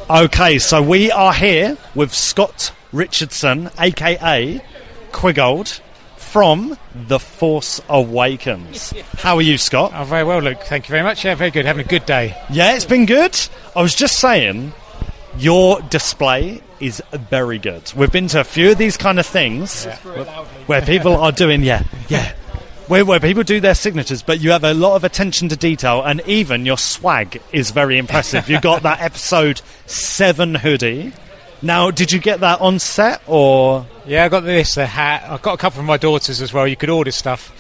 Okay, so we are here with Scott Richardson, a.k.a. Quiggold, from The Force Awakens. How are you, Scott? Oh, very well, Luke. Thank you very much. Yeah, very good. Having a good day. Yeah, it's been good. I was just saying, your display is very good. We've been to a few of these kind of things where people are doing, where people do their signatures, but you have a lot of attention to detail, and even your swag is very impressive. You got that Episode 7 hoodie. Now, did you get that on set, or...? Yeah, I got the hat. I've got a couple of my daughters as well. You could order stuff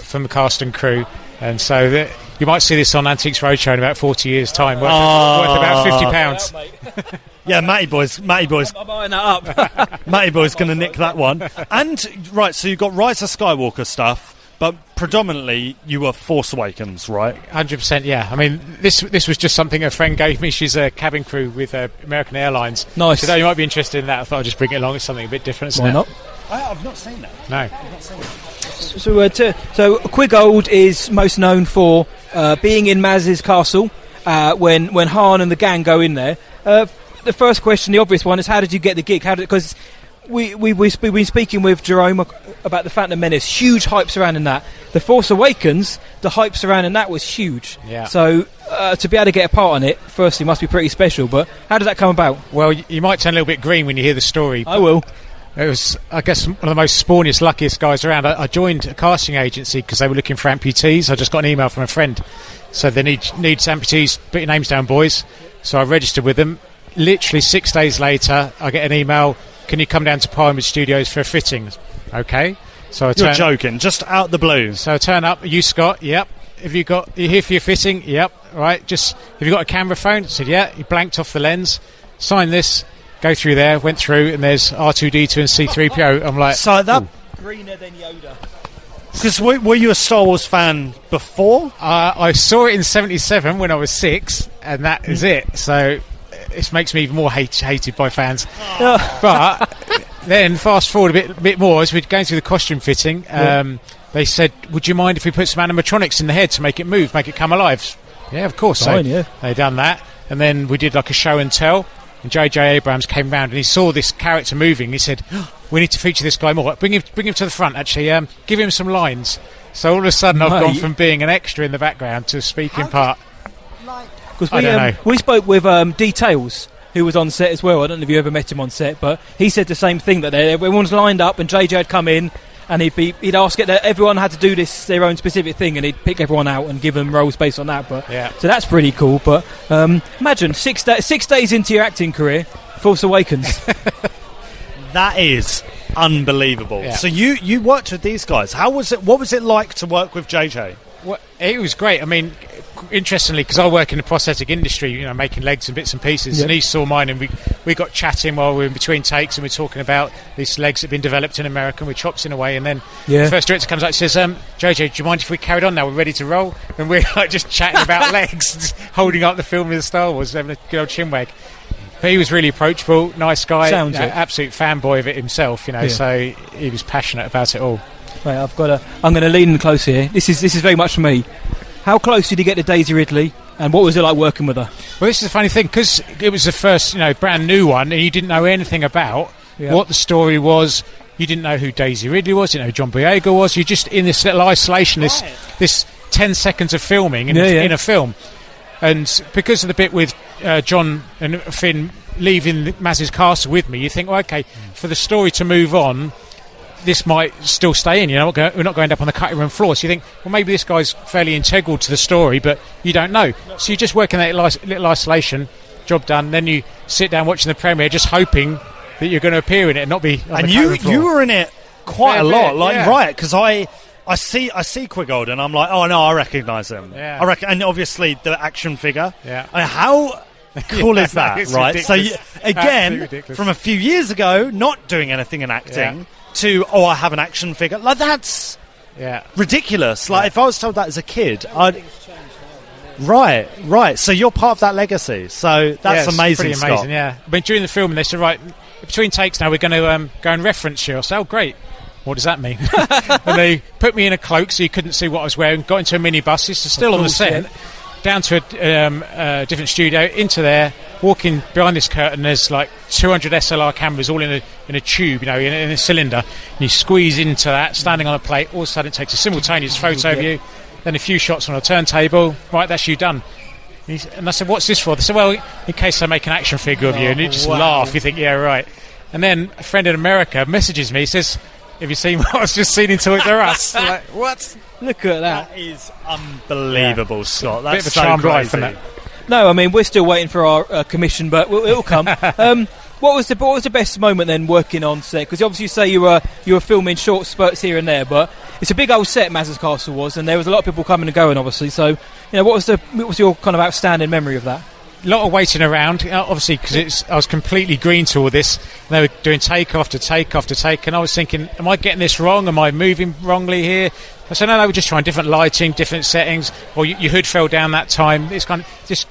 from the cast and crew, and so you might see this on Antiques Roadshow in about 40 years' time, worth about £50. Yeah, Matty Boy's I'm buying that up. Matty Boy's going to nick that one. And, right, so you've got Rise of Skywalker stuff, but predominantly you were Force Awakens, right? 100%, yeah. I mean, this was just something a friend gave me. She's a cabin crew with American Airlines. Nice. She said, you might be interested in that. I thought I'd just bring it along. It's something a bit different, isn't Why it? not? I've not seen that. No. So Quiggold is most known for being in Maz's castle when Han and the gang go in there. The first question, the obvious one, is how did you get the gig? Because we've been speaking with Jerome about the Phantom Menace. Huge hype surrounding that. The Force Awakens, the hype surrounding that was huge. Yeah. So to be able to get a part on it, firstly, must be pretty special. But how did that come about? Well, you might turn a little bit green when you hear the story. I will. It was, I guess, one of the most spawniest, luckiest guys around. I joined a casting agency because they were looking for amputees. I just got an email from a friend. So they need amputees. Put your names down, boys. So I registered with them. Literally 6 days later, I get an email. Can you come down to Pinewood Studios for a fitting? Okay. So You're joking, just out the blue. So I turn up. You, Scott? Yep. You here for your fitting? Yep. Right. Just have you got a camera phone? I said yeah. He blanked off the lens. Sign this. Go through there. Went through, and there's R2D2 and C3PO. I'm like, so that Greener than Yoda. Because were you a Star Wars fan before? I saw it in '77 when I was 6, and that is it. So it makes me even more hated by fans. But then fast forward a bit more as we're going through the costume fitting. They said, "Would you mind if we put some animatronics in the head to make it move, make it come alive?" Yeah, of course. Fine, so yeah. they done that, and then we did like a show and tell. And JJ Abrams came round and he saw this character moving. He said, "We need to feature this guy more. Bring him to the front. Actually, give him some lines." So all of a sudden, I've gone from being an extra in the background to a speaking part. Because we spoke with Details, who was on set as well. I don't know if you ever met him on set, but he said the same thing, that everyone's lined up and JJ had come in and he'd ask it that everyone had to do their own specific thing, and he'd pick everyone out and give them roles based on that. But so that's pretty cool. But imagine 6 days into your acting career, Force Awakens. That is unbelievable. Yeah. So you worked with these guys. How was it? What was it like to work with JJ? Well, it was great. I mean, interestingly, because I work in the prosthetic industry, making legs and bits and pieces, and he saw mine, and we got chatting while we were in between takes, and we're talking about these legs that have been developed in America, and we're chopping away, and then the first director comes out and says, JJ, do you mind if we carried on now? We're ready to roll. And we're like just chatting about legs, just holding up the film with Star Wars, having a good old chinwag. But he was really approachable, nice guy, absolute fanboy of it himself, so he was passionate about it all. Right, I'm going to lean in close here. This is very much for me. How close did you get to Daisy Ridley, and what was it like working with her? Well, this is a funny thing, because it was the first, brand new one, and you didn't know anything about what the story was. You didn't know who Daisy Ridley was, you didn't know who John Boyega was. You're just in this little isolation, this 10 seconds of filming in a film. And because of the bit with John and Finn leaving Maz's castle with me, you think, well, okay, for the story to move on, this might still stay in. We're not going to end up on the cutting room floor. So you think, well, maybe this guy's fairly integral to the story, but you don't know. So you just work in that little isolation, job done. Then you sit down watching the premiere, just hoping that you're going to appear in it and not be on the cutting room floor. You were in it quite a lot, right? Because I see Quiggold and I'm like, oh no, I recognise him. Yeah. I reckon, and obviously the action figure. Yeah. I mean, how cool is that, right? Ridiculous. So again, from a few years ago, not doing anything in acting, to I have an action figure. Like that's ridiculous. Like if I was told that as a kid, I'd. Right. So you're part of that legacy. So that's amazing, pretty Scott. amazing. Yeah. But during the film, they said, right, between takes now, we're going to go and reference you. I said, oh, great. What does that mean? And they put me in a cloak so you couldn't see what I was wearing. Got into a minibus. This is still on the set. Down to a different studio, into there, walking behind this curtain. There's like 200 SLR cameras all in a tube, in a cylinder. And you squeeze into that, standing on a plate. All of a sudden, it takes a simultaneous photo of you. Then a few shots on a turntable. Right, that's you done. And I said, what's this for? They said, well, in case I make an action figure of you. And you just laugh. You think, yeah, right. And then a friend in America messages me. He says, have you seen what I've just seen in Toys R Us? I'm like, what? Look at that. That is unbelievable, Scott. That's bit of a so charmed crazy. life, isn't it? No, I mean, we're still waiting for our commission, but it'll come. What was the best moment then working on set? Because obviously you say you were filming short spurts here and there, but it's a big old set, Maz's Castle was, and there was a lot of people coming and going, obviously. So, what was your kind of outstanding memory of that? A lot of waiting around, obviously, because I was completely green to all this. And they were doing take after take after take, and I was thinking, am I getting this wrong? Am I moving wrongly here? I said, no, we're just trying different lighting, different settings. Or your hood fell down that time. It's kind of just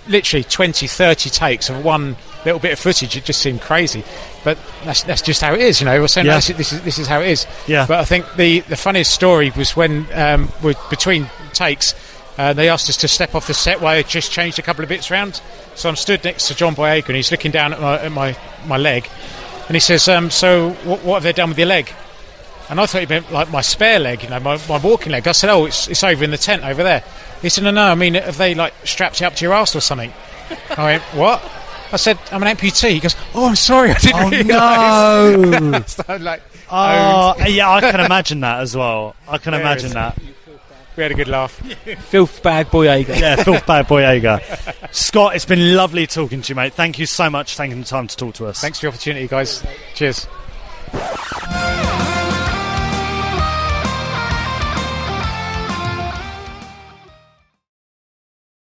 literally 20, 30 takes of one little bit of footage. It just seemed crazy, but that's just how it is. We're saying this is how it is. Yeah. But I think the funniest story was when we're between takes. They asked us to step off the set while I just changed a couple of bits around. So I'm stood next to John Boyega, and he's looking down at my leg, and he says, so what have they done with your leg? And I thought he meant like my spare leg, my walking leg. I said, oh, it's over in the tent over there. He said, no, I mean, have they like strapped you up to your arse or something? I went, what? I said, I'm an amputee. He goes, oh, I'm sorry, I didn't realise. No. So I'm like, yeah, I can imagine that as well. I can imagine that. We had a good laugh. Filth bag Boyega. Yeah, Filth Bag Boyega. Scott, it's been lovely talking to you, mate. Thank you so much for taking the time to talk to us. Thanks for the opportunity, guys. Cheers.